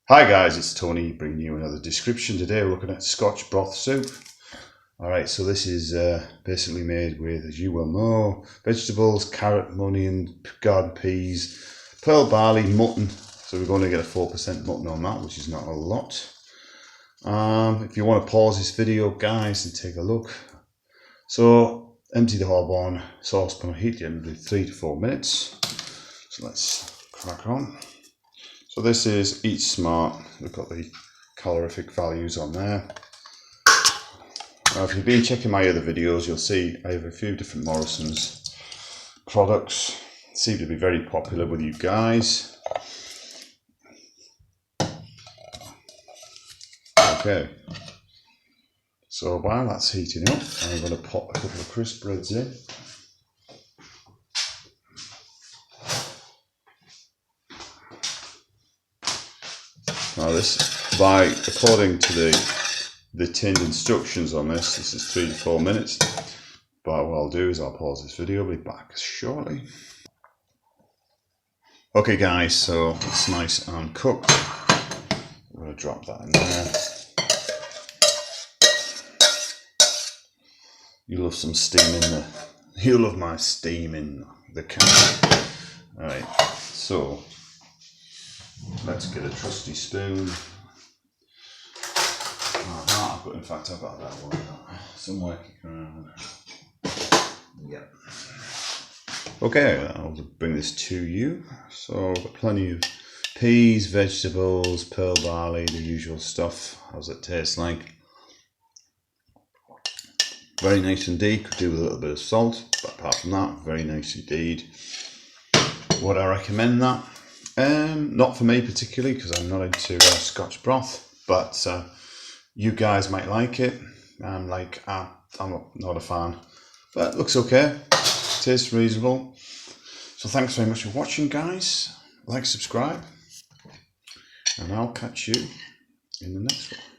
Hi guys, it's Tony bringing you another description. Today we're looking at scotch broth soup. Alright, so this is basically made with, as you well know, vegetables, carrot, onion, garden peas, pearl barley, mutton. So we're going to get a 4% mutton on that, which is not a lot. If you want to pause this video, guys, and take a look. So empty the hob on, saucepan on heat, generally 3 to 4 minutes. So let's crack on. So this is Eat Smart. We've got the calorific values on there. Now if you've been checking my other videos, you'll see I have a few different Morrison's products. Seem to be very popular with you guys. Okay. So while that's heating up, I'm going to pop a couple of crisp breads in. Now this, according to the tinned instructions on this is 3 to 4 minutes. But what I'll do is I'll pause this video, be back shortly. Okay guys, so it's nice and cooked. I'm going to drop that in there. You love some steam in there. You love my steam in the can. Alright, so let's get a trusty spoon. But in fact, I've got that one somewhere kicking around. Yep. Okay, I'll bring this to you. So I've got plenty of peas, vegetables, pearl barley, the usual stuff. How's it taste like? Very nice indeed. Could do with a little bit of salt, but apart from that, very nice indeed. Would I recommend that? Not for me particularly, because I'm not into scotch broth, but you guys might like it. I'm not a fan, but it looks okay. Tastes reasonable. So thanks very much for watching, guys. Like, subscribe, and I'll catch you in the next one.